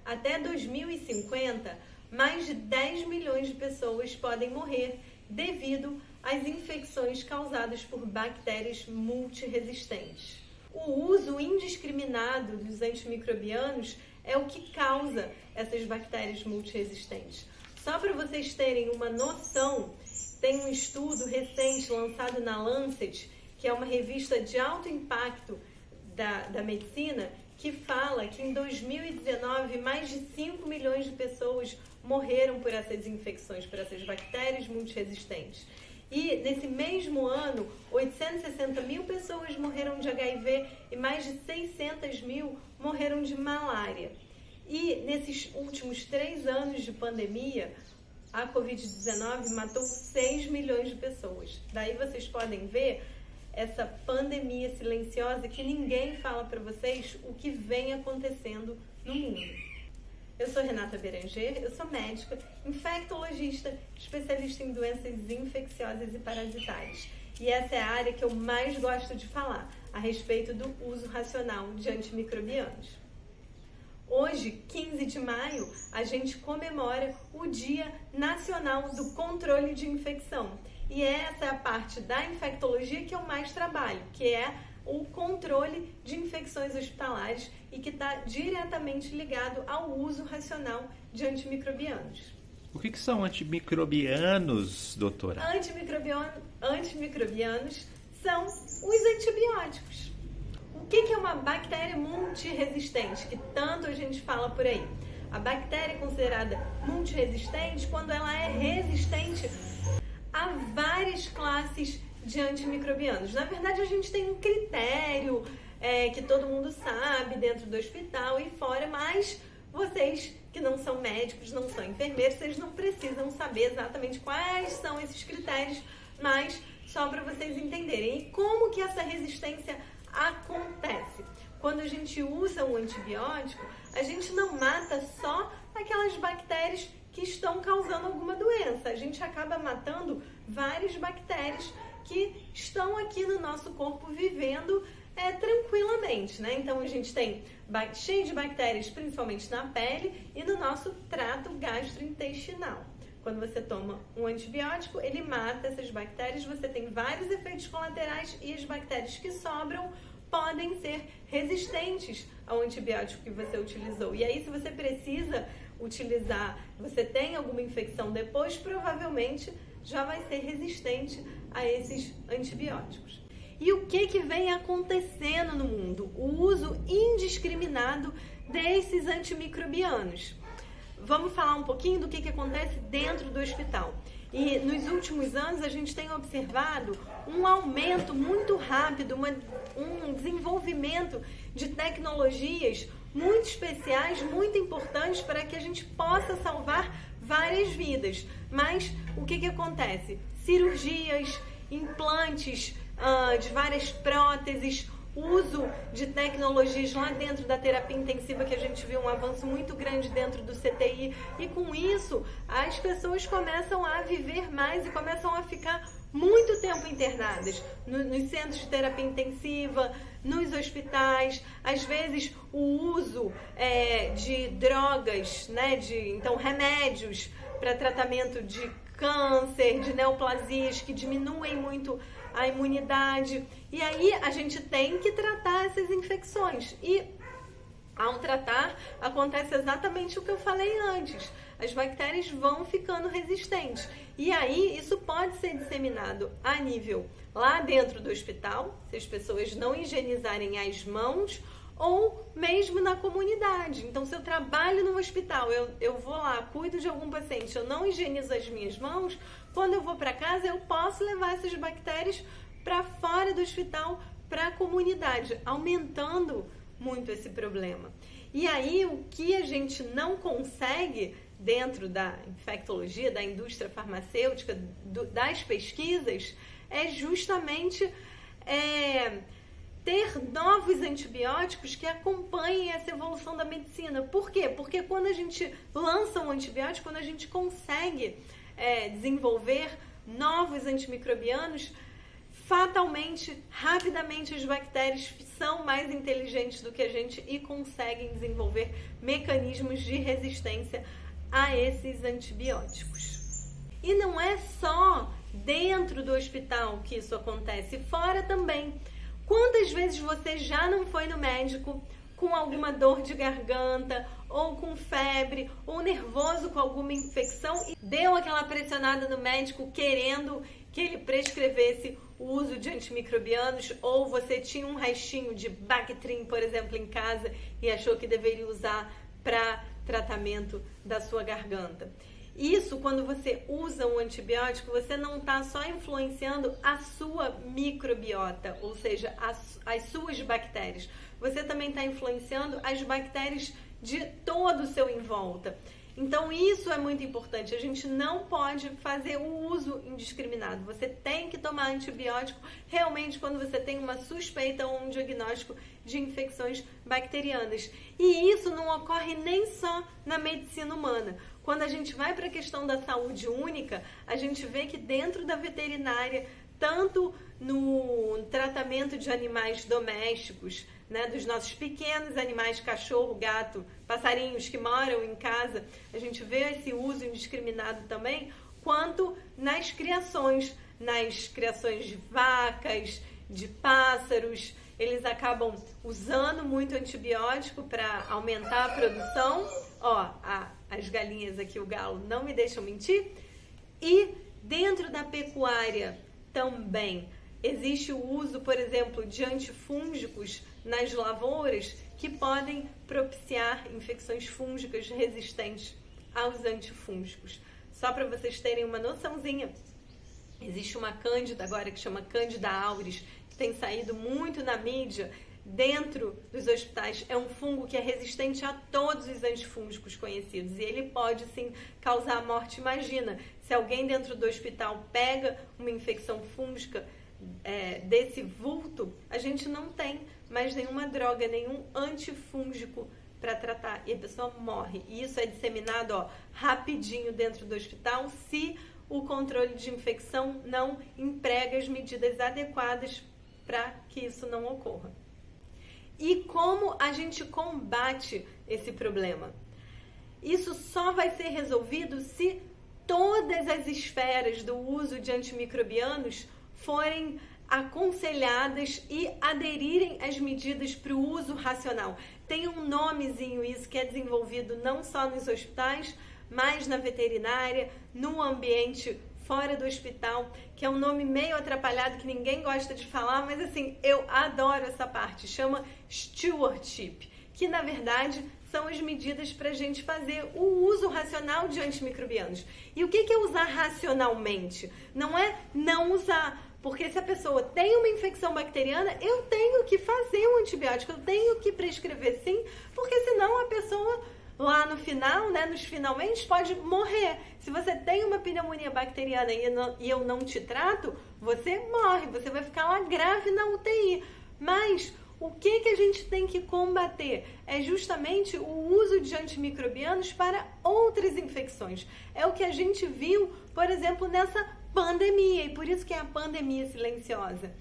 até 2050, mais de 10 milhões de pessoas podem morrer devido às infecções causadas por bactérias multiresistentes. O uso indiscriminado dos antimicrobianos é o que causa essas bactérias multiresistentes. Só para vocês terem uma noção, tem um estudo recente lançado na Lancet, que é uma revista de alto impacto da medicina, que fala que em 2019 mais de 5 milhões de pessoas morreram por essas infecções, por essas bactérias multiresistentes. E nesse mesmo ano, 860 mil pessoas morreram de HIV e mais de 600 mil morreram de malária. E nesses últimos 3 anos de pandemia, a Covid-19 matou 6 milhões de pessoas. Daí vocês podem ver essa pandemia silenciosa que ninguém fala para vocês o que vem acontecendo no mundo. Eu sou Renata Beranger, eu sou médica, infectologista, especialista em doenças infecciosas e parasitárias. E essa é a área que eu mais gosto de falar, a respeito do uso racional de antimicrobianos. Hoje, 15 de maio, a gente comemora o Dia Nacional do Controle de Infecção. E essa é a parte da infectologia que eu mais trabalho, que é o controle de infecções hospitalares e que está diretamente ligado ao uso racional de antimicrobianos. O que são antimicrobianos, doutora? Antimicrobianos são os antibióticos. O que é uma bactéria multiresistente, que tanto a gente fala por aí? A bactéria é considerada multiresistente quando ela é resistente a várias classes de antimicrobianos. Na verdade, a gente tem um critério que todo mundo sabe dentro do hospital e fora, mas vocês que não são médicos, não são enfermeiros, vocês não precisam saber exatamente quais são esses critérios, mas só para vocês entenderem. E como que essa resistência acontece? Quando a gente usa um antibiótico, a gente não mata só aquelas bactérias que estão causando alguma doença. A gente acaba matando várias bactérias que estão aqui no nosso corpo vivendo tranquilamente, né? Então a gente tem cheio de bactérias, principalmente na pele e no nosso trato gastrointestinal. Quando você toma um antibiótico, ele mata essas bactérias, você tem vários efeitos colaterais e as bactérias que sobram podem ser resistentes ao antibiótico que você utilizou. E aí, se você precisa utilizar, você tem alguma infecção depois, provavelmente já vai ser resistente a esses antibióticos. E o que vem acontecendo no mundo? O uso indiscriminado desses antimicrobianos. Vamos falar um pouquinho do que acontece dentro do hospital. E nos últimos anos a gente tem observado um aumento muito rápido, um desenvolvimento de tecnologias muito especiais, muito importantes para que a gente possa salvar várias vidas. Mas o que acontece? Cirurgias, implantes de várias próteses, uso de tecnologias lá dentro da terapia intensiva, que a gente viu um avanço muito grande dentro do CTI, e com isso as pessoas começam a viver mais e começam a ficar muito tempo internadas nos centros de terapia intensiva, nos hospitais. Às vezes o uso de drogas, né, então remédios para tratamento de câncer, de neoplasias que diminuem muito a imunidade, e aí a gente tem que tratar essas infecções, e ao tratar acontece exatamente o que eu falei antes, as bactérias vão ficando resistentes, e aí isso pode ser disseminado a nível lá dentro do hospital, se as pessoas não higienizarem as mãos, ou mesmo na comunidade. Então, se eu trabalho no hospital, eu vou lá, cuido de algum paciente, eu não higienizo as minhas mãos, quando eu vou para casa, eu posso levar essas bactérias para fora do hospital, para a comunidade, aumentando muito esse problema. E aí, o que a gente não consegue dentro da infectologia, da indústria farmacêutica, das pesquisas, é justamente ter novos antibióticos que acompanhem essa evolução da medicina. Por quê? Porque quando a gente lança um antibiótico, quando a gente consegue desenvolver novos antimicrobianos, fatalmente, rapidamente, as bactérias são mais inteligentes do que a gente e conseguem desenvolver mecanismos de resistência a esses antibióticos. E não é só dentro do hospital que isso acontece, fora também. Quantas vezes você já não foi no médico com alguma dor de garganta, ou com febre, ou nervoso com alguma infecção e deu aquela pressionada no médico querendo que ele prescrevesse o uso de antimicrobianos, ou você tinha um restinho de Bactrim, por exemplo, em casa e achou que deveria usar para tratamento da sua garganta. Isso, quando você usa um antibiótico, você não está só influenciando a sua microbiota, ou seja, as suas bactérias. Você também está influenciando as bactérias de todo o seu envolta. Então, isso é muito importante. A gente não pode fazer o uso indiscriminado. Você tem que tomar antibiótico realmente quando você tem uma suspeita ou um diagnóstico de infecções bacterianas. E isso não ocorre nem só na medicina humana. Quando a gente vai para a questão da saúde única, a gente vê que dentro da veterinária, tanto no tratamento de animais domésticos, né, dos nossos pequenos animais, cachorro, gato, passarinhos que moram em casa, a gente vê esse uso indiscriminado também, quanto nas criações de vacas, de pássaros. Eles acabam usando muito antibiótico para aumentar a produção. Ó, as galinhas aqui, o galo, não me deixam mentir. E dentro da pecuária também existe o uso, por exemplo, de antifúngicos nas lavouras que podem propiciar infecções fúngicas resistentes aos antifúngicos. Só para vocês terem uma noçãozinha, existe uma cândida agora que chama Candida auris, que tem saído muito na mídia dentro dos hospitais. É um fungo que é resistente a todos os antifúngicos conhecidos e ele pode sim causar morte. Imagina, se alguém dentro do hospital pega uma infecção fúngica desse vulto, a gente não tem mais nenhuma droga, nenhum antifúngico para tratar e a pessoa morre. E isso é disseminado rapidinho dentro do hospital se o controle de infecção não emprega as medidas adequadas para que isso não ocorra. E como a gente combate esse problema? Isso só vai ser resolvido se todas as esferas do uso de antimicrobianos forem aconselhadas e aderirem às medidas para o uso racional. Tem um nomezinho isso que é desenvolvido não só nos hospitais, mas na veterinária, no ambiente fora do hospital, que é um nome meio atrapalhado que ninguém gosta de falar, mas assim, eu adoro essa parte, chama stewardship, que na verdade são as medidas para a gente fazer o uso racional de antimicrobianos. E o que é usar racionalmente? Não é não usar, porque se a pessoa tem uma infecção bacteriana, eu tenho que fazer um antibiótico, eu tenho que prescrever sim, porque senão a pessoa lá no final, né, nos finalmente, pode morrer. Se você tem uma pneumonia bacteriana e eu não te trato, você morre, você vai ficar lá grave na UTI. Mas o que a gente tem que combater? É justamente o uso de antimicrobianos para outras infecções. É o que a gente viu, por exemplo, nessa pandemia, e por isso que é a pandemia silenciosa.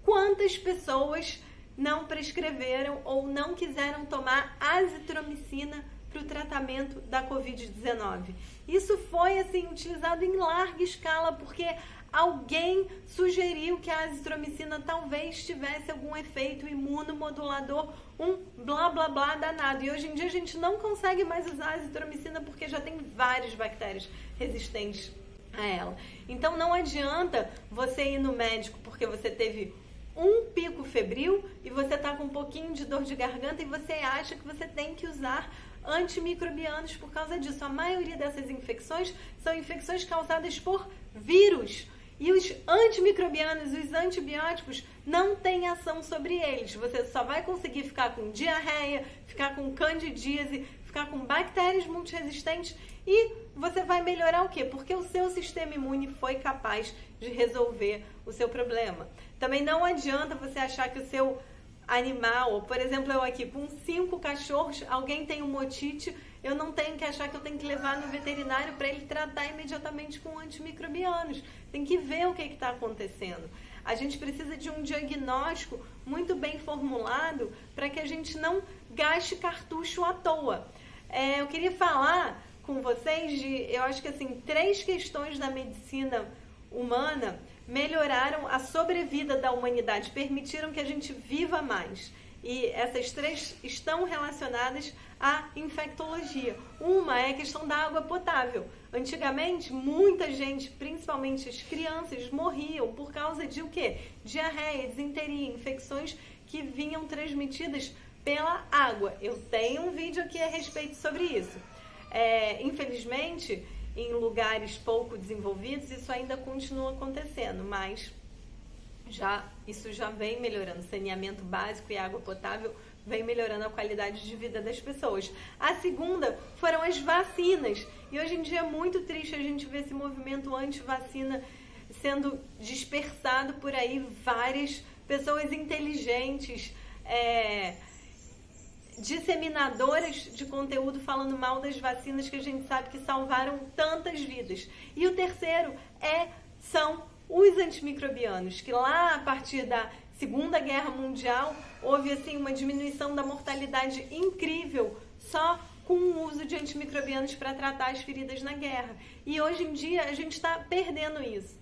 Quantas pessoas não prescreveram ou não quiseram tomar azitromicina para o tratamento da Covid-19? Isso foi assim utilizado em larga escala porque alguém sugeriu que a azitromicina talvez tivesse algum efeito imunomodulador, um blá blá blá danado. E hoje em dia a gente não consegue mais usar a azitromicina porque já tem várias bactérias resistentes a ela. Então não adianta você ir no médico porque você teve um pico febril e você está com um pouquinho de dor de garganta e você acha que você tem que usar antimicrobianos por causa disso. A maioria dessas infecções são infecções causadas por vírus. E os antimicrobianos, os antibióticos, não têm ação sobre eles. Você só vai conseguir ficar com diarreia, ficar com candidíase, ficar com bactérias multiresistentes e você vai melhorar o quê? Porque o seu sistema imune foi capaz de resolver o seu problema. Também não adianta você achar que o seu animal, ou por exemplo, eu aqui com 5 cachorros, alguém tem uma otite, eu não tenho que achar que eu tenho que levar no veterinário para ele tratar imediatamente com antimicrobianos. Tem que ver o que está acontecendo. A gente precisa de um diagnóstico muito bem formulado para que a gente não gaste cartucho à toa. Eu queria falar com vocês eu acho que assim, 3 questões da medicina humana melhoraram a sobrevida da humanidade, permitiram que a gente viva mais. E essas 3 estão relacionadas à infectologia. Uma é a questão da água potável. Antigamente, muita gente, principalmente as crianças, morriam por causa de o quê? Diarreia, disenteria, infecções que vinham transmitidas pela água. Eu tenho um vídeo aqui a respeito sobre isso. Infelizmente, em lugares pouco desenvolvidos, isso ainda continua acontecendo, mas isso já vem melhorando. Saneamento básico e água potável vem melhorando a qualidade de vida das pessoas. A segunda foram as vacinas. E hoje em dia é muito triste a gente ver esse movimento anti-vacina sendo dispersado por aí. Várias pessoas inteligentes, disseminadoras de conteúdo falando mal das vacinas que a gente sabe que salvaram tantas vidas. E o terceiro são os antimicrobianos, que lá a partir da Segunda Guerra Mundial houve assim uma diminuição da mortalidade incrível só com o uso de antimicrobianos para tratar as feridas na guerra. E hoje em dia a gente está perdendo isso.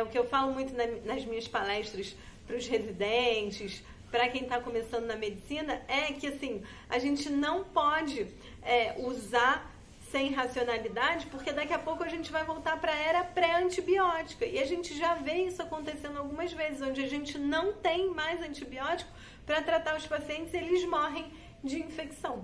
O que eu falo muito nas minhas palestras para os residentes, para quem está começando na medicina, é que assim, a gente não pode usar sem racionalidade, porque daqui a pouco a gente vai voltar para a era pré-antibiótica. E a gente já vê isso acontecendo algumas vezes, onde a gente não tem mais antibiótico para tratar os pacientes e eles morrem de infecção.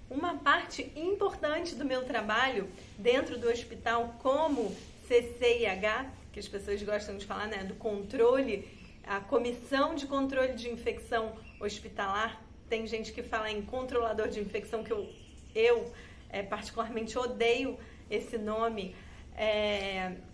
Uma parte importante do meu trabalho dentro do hospital como CCIH, que as pessoas gostam de falar, né, do controle, a Comissão de Controle de Infecção Hospitalar, tem gente que fala em controlador de infecção, que eu particularmente odeio esse nome,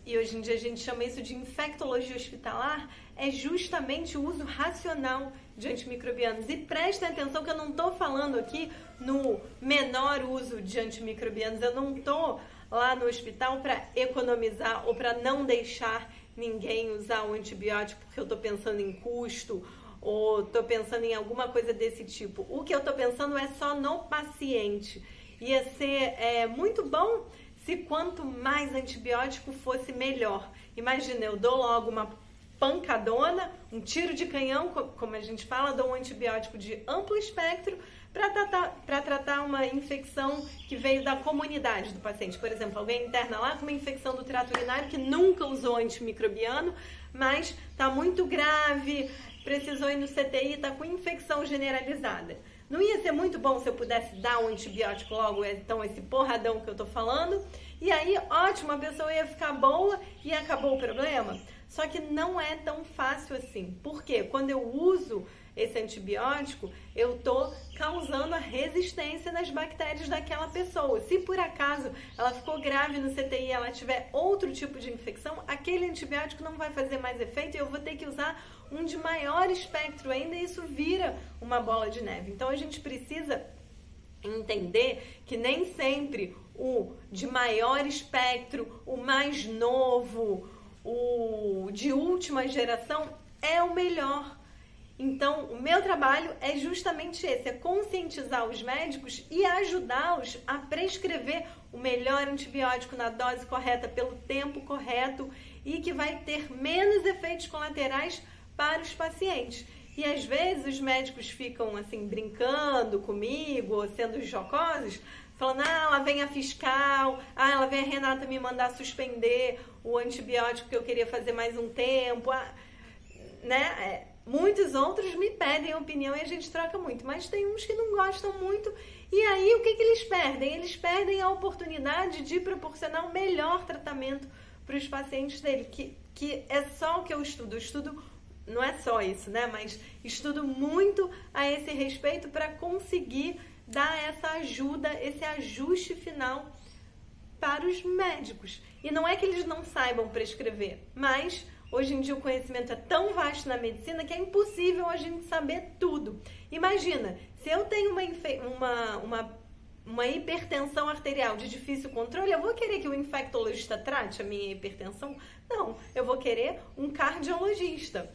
e hoje em dia a gente chama isso de infectologia hospitalar, é justamente o uso racional de antimicrobianos. E prestem atenção que eu não estou falando aqui no menor uso de antimicrobianos, eu não estou lá no hospital para economizar ou para não deixar ninguém usar o antibiótico porque eu estou pensando em custo ou estou pensando em alguma coisa desse tipo. O que eu estou pensando é só no paciente. Ia ser muito bom se quanto mais antibiótico fosse melhor. Imagina, eu dou logo uma pancadona, um tiro de canhão, como a gente fala, dou um antibiótico de amplo espectro para tratar uma infecção que veio da comunidade do paciente. Por exemplo, alguém interna lá com uma infecção do trato urinário que nunca usou antimicrobiano, mas está muito grave, precisou ir no CTI, está com infecção generalizada. Não ia ser muito bom se eu pudesse dar um antibiótico logo, então esse porradão que eu tô falando? E aí, ótimo, a pessoa ia ficar boa e acabou o problema? Só que não é tão fácil assim. Por quê? Quando eu uso esse antibiótico, eu tô causando a resistência nas bactérias daquela pessoa. Se por acaso ela ficou grave no CTI e ela tiver outro tipo de infecção, aquele antibiótico não vai fazer mais efeito e eu vou ter que usar um de maior espectro ainda e isso vira uma bola de neve. Então a gente precisa entender que nem sempre o de maior espectro, o mais novo, o de última geração é o melhor. Então, o meu trabalho é justamente esse, é conscientizar os médicos e ajudá-los a prescrever o melhor antibiótico na dose correta, pelo tempo correto e que vai ter menos efeitos colaterais para os pacientes. E às vezes os médicos ficam assim brincando comigo ou sendo jocosos, falando, lá vem a fiscal, lá vem a Renata me mandar suspender o antibiótico que eu queria fazer mais um tempo, né? Muitos outros me pedem opinião e a gente troca muito, mas tem uns que não gostam muito. E aí o que eles perdem? Eles perdem a oportunidade de proporcionar o melhor tratamento para os pacientes dele, que é só o que eu estudo. Eu estudo, não é só isso, né? Mas estudo muito a esse respeito para conseguir dar essa ajuda, esse ajuste final para os médicos. E não é que eles não saibam prescrever, mas hoje em dia o conhecimento é tão vasto na medicina que é impossível a gente saber tudo. Imagina, se eu tenho uma hipertensão arterial de difícil controle, eu vou querer que o infectologista trate a minha hipertensão? Não, eu vou querer um cardiologista.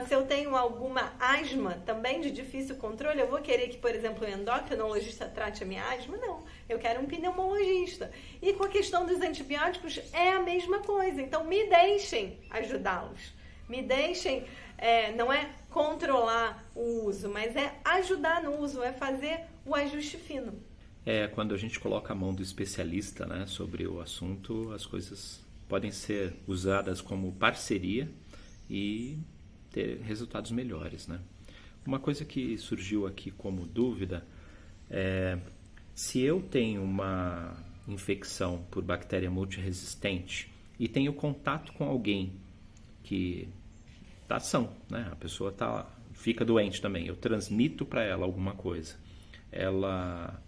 Se eu tenho alguma asma também de difícil controle, eu vou querer que, por exemplo, o endocrinologista trate a minha asma? Não, eu quero um pneumologista. E com a questão dos antibióticos é a mesma coisa. Então, me deixem ajudá-los. Me deixem, não é controlar o uso, mas é ajudar no uso, é fazer o ajuste fino. Quando a gente coloca a mão do especialista, né, sobre o assunto, as coisas podem ser usadas como parceria e ter resultados melhores, né? Uma coisa que surgiu aqui como dúvida é se eu tenho uma infecção por bactéria multiresistente e tenho contato com alguém que está são, né? A pessoa fica doente também, eu transmito para ela alguma coisa.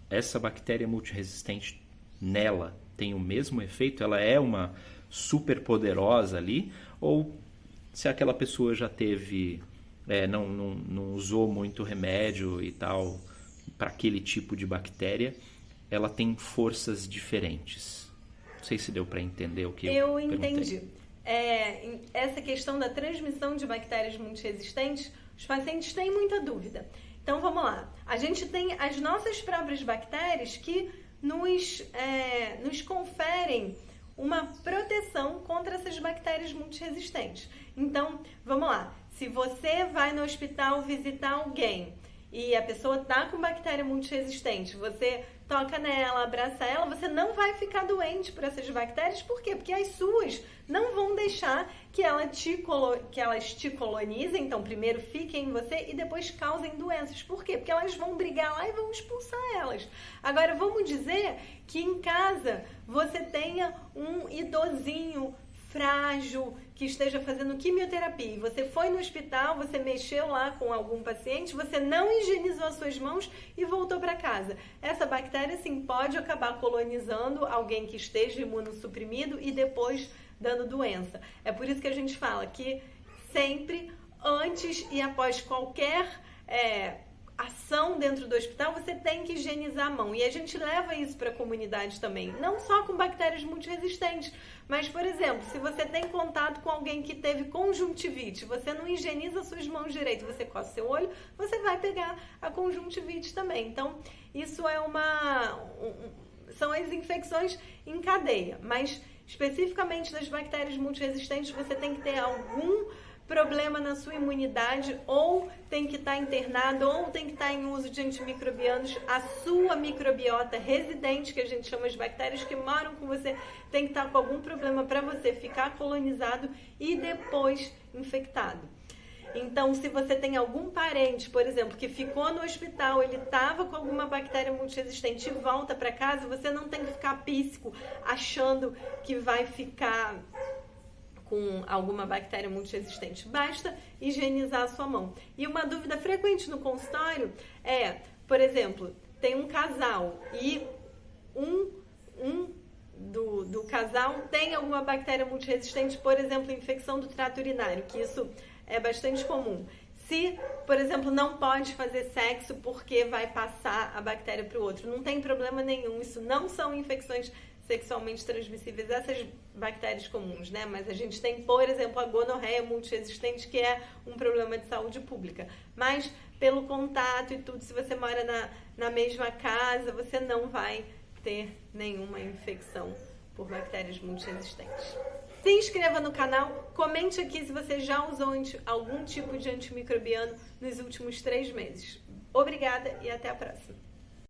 Essa bactéria multiresistente nela tem o mesmo efeito? Ela é uma super poderosa ali? Ou se aquela pessoa já teve, não usou muito remédio e tal para aquele tipo de bactéria, ela tem forças diferentes? Não sei se deu para entender o que eu entendi. Essa questão da transmissão de bactérias multiresistentes, os pacientes têm muita dúvida. Então vamos lá. A gente tem as nossas próprias bactérias que nos conferem uma proteção contra essas bactérias multiresistentes. Então, vamos lá. Se você vai no hospital visitar alguém e a pessoa está com bactéria multiresistente, você toca nela, abraça ela, você não vai ficar doente por essas bactérias. Por quê? Porque as suas não vão deixar que elas te colonizem, então primeiro fiquem em você e depois causem doenças. Por quê? Porque elas vão brigar lá e vão expulsar elas. Agora, vamos dizer que em casa você tenha um idosinho frágil, que esteja fazendo quimioterapia, e você foi no hospital, você mexeu lá com algum paciente, você não higienizou as suas mãos e voltou para casa. Essa bactéria, sim, pode acabar colonizando alguém que esteja imunossuprimido e depois dando doença. É por isso que a gente fala que sempre, antes e após qualquer ação dentro do hospital, você tem que higienizar a mão. E a gente leva isso para a comunidade também, não só com bactérias multiresistentes, mas, por exemplo, se você tem contato com alguém que teve conjuntivite, você não higieniza suas mãos direito, você coça seu olho, você vai pegar a conjuntivite também. Então, isso são as infecções em cadeia, mas especificamente das bactérias multiresistentes, você tem que ter algum problema na sua imunidade, ou tem que estar internado, ou tem que estar em uso de antimicrobianos. A sua microbiota residente, que a gente chama de bactérias que moram com você, tem que estar com algum problema para você ficar colonizado e depois infectado. Então, se você tem algum parente, por exemplo, que ficou no hospital, ele estava com alguma bactéria multiresistente e volta para casa, você não tem que ficar píssico achando que vai ficar com alguma bactéria multiresistente. Basta higienizar a sua mão. E uma dúvida frequente no consultório por exemplo, tem um casal e do casal tem alguma bactéria multiresistente, por exemplo, infecção do trato urinário, que isso é bastante comum. Se, por exemplo, não pode fazer sexo porque vai passar a bactéria para o outro, não tem problema nenhum. Isso não são infecções sexualmente transmissíveis, essas bactérias comuns, né? Mas a gente tem, por exemplo, a gonorreia multiresistente, que é um problema de saúde pública. Mas pelo contato e tudo, se você mora na mesma casa, você não vai ter nenhuma infecção por bactérias multiresistentes. Se inscreva no canal, comente aqui se você já usou algum tipo de antimicrobiano nos últimos 3 meses. Obrigada e até a próxima!